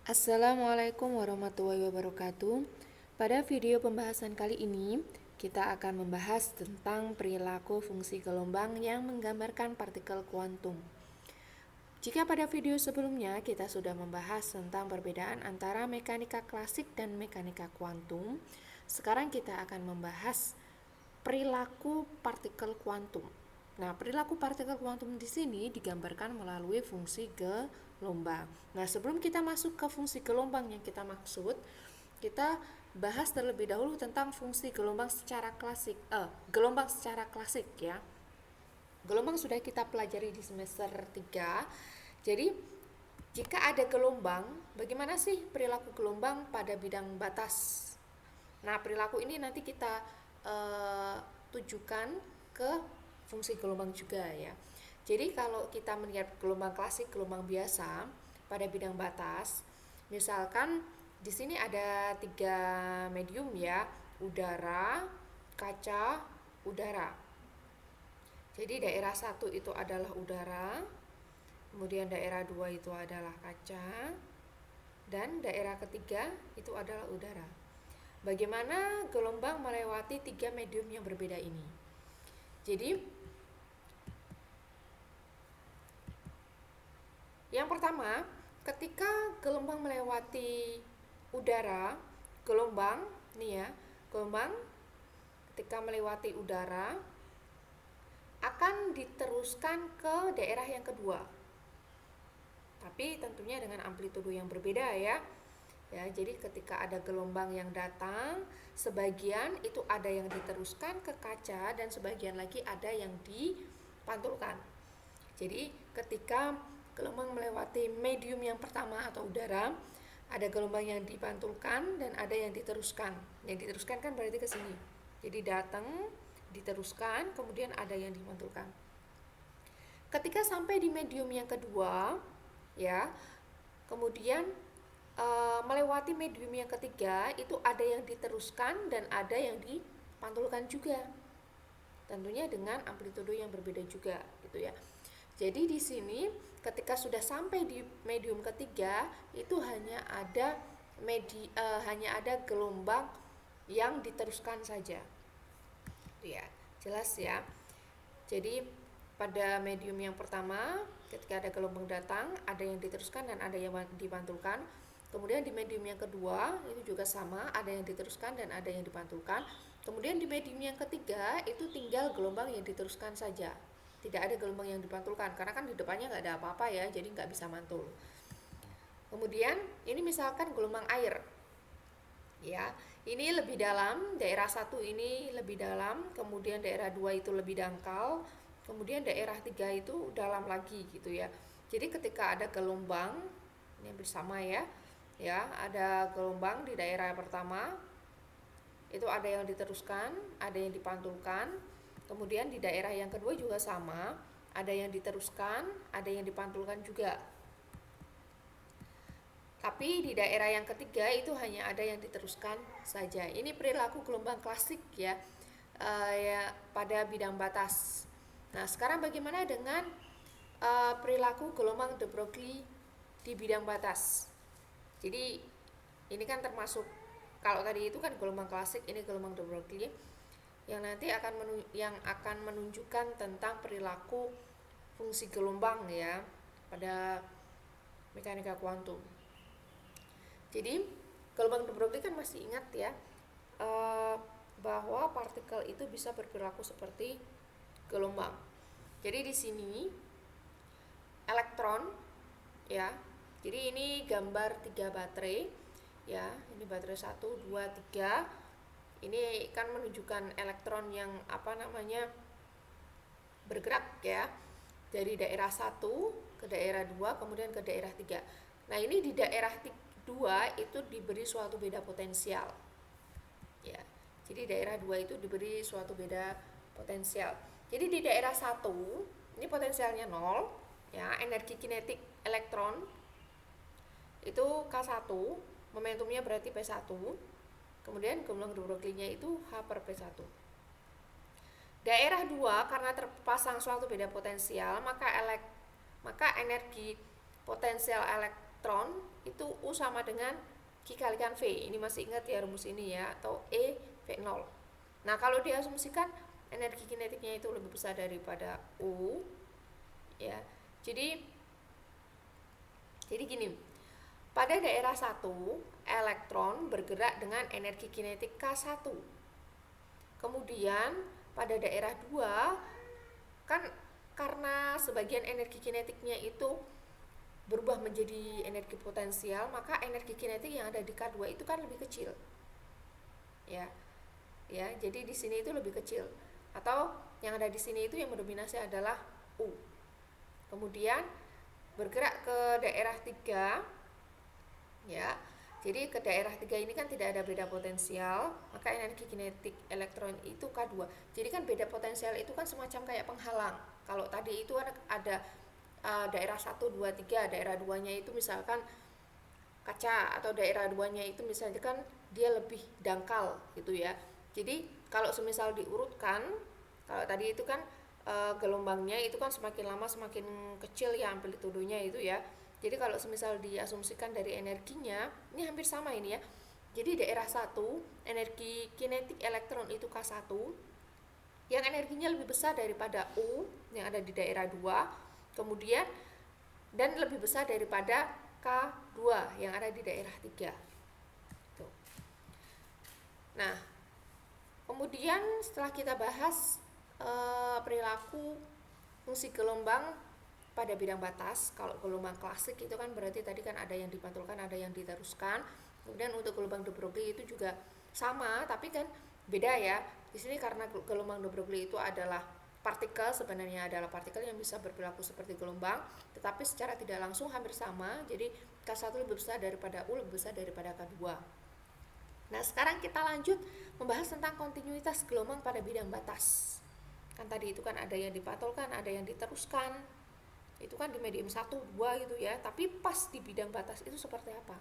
Assalamualaikum warahmatullahi wabarakatuh. Pada video pembahasan kali ini, kita akan membahas tentang perilaku fungsi gelombang yang menggambarkan partikel kuantum. Jika pada video sebelumnya kita sudah membahas tentang perbedaan antara mekanika klasik dan mekanika kuantum, sekarang kita akan membahas perilaku partikel kuantum. Nah, perilaku partikel kuantum di sini digambarkan melalui fungsi gelombang. Nah, sebelum kita masuk ke fungsi gelombang yang kita maksud, kita bahas terlebih dahulu tentang fungsi gelombang secara klasik. Gelombang secara klasik ya. Gelombang sudah kita pelajari di semester 3. Jadi, jika ada gelombang, bagaimana sih perilaku gelombang pada bidang batas? Nah, perilaku ini nanti kita tujukan ke fungsi gelombang juga ya. Jadi kalau kita melihat gelombang klasik, gelombang biasa pada bidang batas, misalkan di sini ada 3 medium ya, udara, kaca, udara. Jadi daerah 1 itu adalah udara, kemudian daerah 2 itu adalah kaca, dan daerah ketiga itu adalah udara. Bagaimana gelombang melewati 3 medium yang berbeda ini? Jadi yang pertama, ketika gelombang melewati udara, gelombang ketika melewati udara akan diteruskan ke daerah yang kedua. Tapi tentunya dengan amplitudo yang berbeda ya. Ya, jadi ketika ada gelombang yang datang, sebagian itu ada yang diteruskan ke kaca dan sebagian lagi ada yang dipantulkan. Jadi ketika gelombang melewati medium yang pertama atau udara, ada gelombang yang dipantulkan dan ada yang diteruskan. Yang diteruskan kan berarti ke sini. Jadi datang, diteruskan, kemudian ada yang dipantulkan. Ketika sampai di medium yang kedua, ya, kemudian melewati medium yang ketiga, itu ada yang diteruskan dan ada yang dipantulkan juga. Tentunya dengan amplitudo yang berbeda juga, gitu ya. Jadi di sini ketika sudah sampai di medium ketiga itu hanya ada gelombang yang diteruskan saja. Ya, jelas ya. Jadi pada medium yang pertama ketika ada gelombang datang, ada yang diteruskan dan ada yang dipantulkan. Kemudian di medium yang kedua itu juga sama, ada yang diteruskan dan ada yang dipantulkan. Kemudian di medium yang ketiga itu tinggal gelombang yang diteruskan saja. Tidak ada gelombang yang dipantulkan karena kan di depannya nggak ada apa-apa ya, jadi nggak bisa mantul. Kemudian ini misalkan gelombang air ya, ini lebih dalam, daerah 1 ini lebih dalam, kemudian daerah 2 itu lebih dangkal, kemudian daerah 3 itu dalam lagi gitu ya. Jadi ketika ada gelombang ini bersama ya, ada gelombang di daerah pertama itu ada yang diteruskan, ada yang dipantulkan. Kemudian di daerah yang kedua juga sama, ada yang diteruskan, ada yang dipantulkan juga. Tapi di daerah yang ketiga itu hanya ada yang diteruskan saja. Ini perilaku gelombang klasik ya, pada bidang batas. Nah, sekarang bagaimana dengan perilaku gelombang de Broglie di bidang batas? Jadi ini kan termasuk, kalau tadi itu kan gelombang klasik, ini gelombang de Broglie yang nanti akan menunjukkan tentang perilaku fungsi gelombang ya pada mekanika kuantum. Jadi gelombang de Broglie kan masih ingat ya, bahwa partikel itu bisa berperilaku seperti gelombang. Jadi di sini elektron ya. Jadi ini gambar 3 baterai ya. Ini baterai 1, 2, 3. Ini kan menunjukkan elektron yang bergerak ya, dari daerah 1 ke daerah 2 kemudian ke daerah 3. Nah, ini di daerah 2 itu diberi suatu beda potensial. Ya. Jadi daerah 2 itu diberi suatu beda potensial. Jadi di daerah 1 ini potensialnya 0 ya, energi kinetik elektron itu K1, momentumnya berarti P1. Kemudian gelombang de Broglie-nya itu H per P1. Daerah 2 karena terpasang suatu beda potensial, maka energi potensial elektron itu U sama dengan Q kalikan V. Ini masih ingat ya rumus ini ya, atau E V0. Nah, kalau diasumsikan energi kinetiknya itu lebih besar daripada U, ya. Jadi gini, pada daerah 1, elektron bergerak dengan energi kinetik K1. Kemudian pada daerah 2, kan karena sebagian energi kinetiknya itu berubah menjadi energi potensial, maka energi kinetik yang ada di K2 itu kan lebih kecil. Ya. Ya, jadi di sini itu lebih kecil. Atau yang ada di sini itu yang mendominasi adalah U. Kemudian bergerak ke daerah 3, ya. Jadi ke daerah 3 ini kan tidak ada beda potensial, maka energi kinetik elektron itu K2. Jadi kan beda potensial itu kan semacam kayak penghalang. Kalau tadi itu ada daerah 1, 2, 3, daerah 2-nya itu misalkan kaca, atau daerah 2-nya itu misalnya kan dia lebih dangkal gitu ya. Jadi kalau semisal diurutkan, kalau tadi itu kan gelombangnya itu kan semakin lama semakin kecil ya amplitudenya itu ya. Jadi kalau semisal diasumsikan dari energinya, ini hampir sama ini ya. Jadi daerah 1, energi kinetik elektron itu K1, yang energinya lebih besar daripada U yang ada di daerah 2, kemudian dan lebih besar daripada K2 yang ada di daerah 3. Tuh. Nah, kemudian setelah kita bahas perilaku fungsi gelombang pada bidang batas, kalau gelombang klasik itu kan berarti tadi kan ada yang dipantulkan, ada yang diteruskan. Kemudian untuk gelombang de Broglie itu juga sama, tapi kan beda ya. Di sini karena gelombang de Broglie itu adalah partikel, sebenarnya adalah partikel yang bisa berperilaku seperti gelombang, tetapi secara tidak langsung hampir sama. Jadi K1 lebih besar daripada U, lebih besar daripada K2. Nah, sekarang kita lanjut membahas tentang kontinuitas gelombang pada bidang batas. Kan tadi itu kan ada yang dipantulkan, ada yang diteruskan. Itu kan di medium 1, 2 gitu ya. Tapi pas di bidang batas itu seperti apa?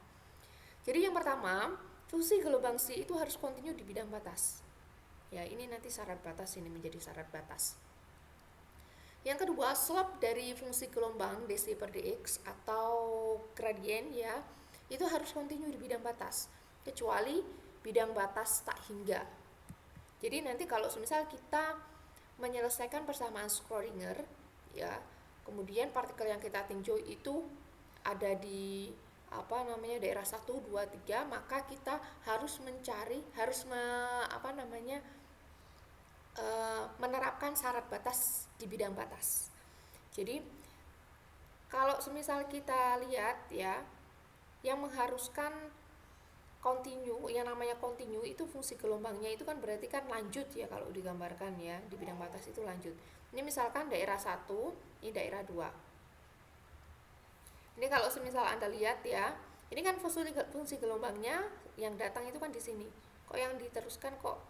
Jadi yang pertama, fungsi gelombang C itu harus kontinu di bidang batas. Ya, ini nanti syarat batas, ini menjadi syarat batas. Yang kedua, slope dari fungsi gelombang dc per dx atau gradien ya, itu harus kontinu di bidang batas, kecuali bidang batas tak hingga. Jadi nanti kalau semisal kita menyelesaikan persamaan Schrödinger ya, kemudian partikel yang kita tinjau itu ada di daerah 1, 2, 3, maka kita harus mencari, menerapkan syarat batas di bidang batas. Jadi kalau semisal kita lihat ya, yang mengharuskan kontinu, yang namanya kontinu itu fungsi gelombangnya itu kan berarti kan lanjut ya, kalau digambarkan ya di bidang batas itu lanjut. Ini misalkan daerah 1, ini daerah 2. Ini kalau semisal Anda lihat ya, ini kan fungsi gelombangnya yang datang itu kan di sini. Kok yang diteruskan kok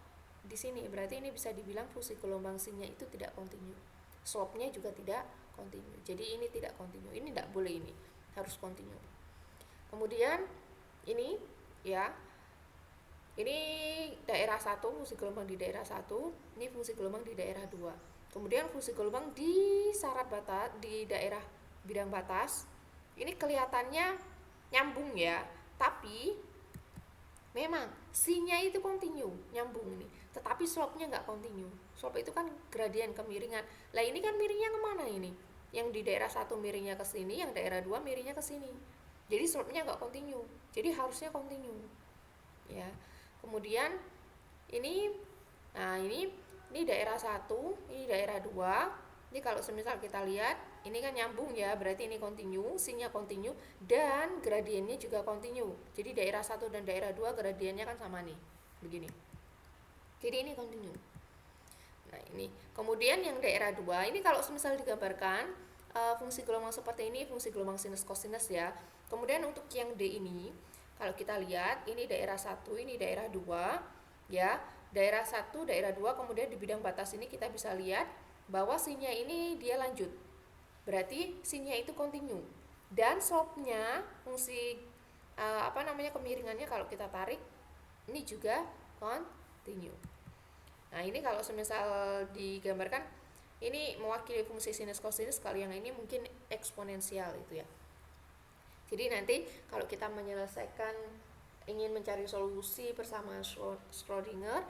di sini? Berarti ini bisa dibilang fungsi gelombang C-nya itu tidak kontinu. Slope-nya juga tidak kontinu. Jadi ini tidak kontinu. Ini tidak boleh, ini harus kontinu. Kemudian ini ya, ini daerah 1, fungsi gelombang di daerah 1, ini fungsi gelombang di daerah 2. Kemudian fungsi gelombang di syarat batas, di daerah bidang batas, ini kelihatannya nyambung ya, tapi memang C-nya itu kontinu, nyambung ini, tetapi slope-nya nggak kontinu. Slope itu kan gradien kemiringan. Lah ini kan miringnya kemana ini? Yang di daerah 1 miringnya ke sini, yang daerah 2 miringnya ke sini. Jadi slope-nya nggak kontinu. Jadi harusnya kontinu. Ya. Kemudian ini, nah ini daerah 1, ini daerah 2. Ini kalau semisal kita lihat, ini kan nyambung ya, berarti ini kontinu, C-nya kontinu, dan gradiennya juga kontinu. Jadi daerah 1 dan daerah 2 gradiennya kan sama nih, begini. Jadi ini kontinu. Nah ini, kemudian yang daerah 2, ini kalau semisal digambarkan, fungsi gelombang seperti ini, fungsi gelombang sinus kosinus ya. Kemudian untuk yang D ini, kalau kita lihat, ini daerah 1, ini daerah 2, ya. Daerah 1, daerah 2, kemudian di bidang batas ini kita bisa lihat bahwa C-nya ini dia lanjut. Berarti C-nya itu kontinu. Dan slope-nya, fungsi kemiringannya kalau kita tarik, ini juga kontinu. Nah, ini kalau semisal digambarkan, ini mewakili fungsi sinus kosinus, kalau yang ini mungkin eksponensial itu ya. Jadi nanti kalau kita menyelesaikan, ingin mencari solusi bersama Schrödinger,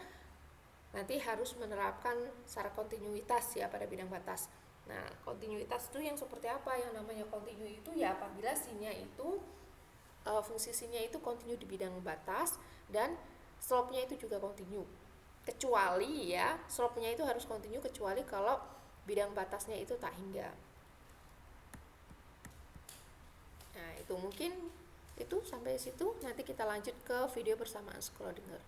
nanti harus menerapkan secara kontinuitas ya pada bidang batas. Nah, kontinuitas itu yang seperti apa? Yang namanya kontinu itu ya apabila sinnya itu fungsi sinnya itu kontinu di bidang batas dan slope-nya itu juga kontinu. Kecuali ya, slope-nya itu harus kontinu kecuali kalau bidang batasnya itu tak hingga. Nah, itu mungkin itu sampai situ. Nanti kita lanjut ke video persamaan Schrödinger.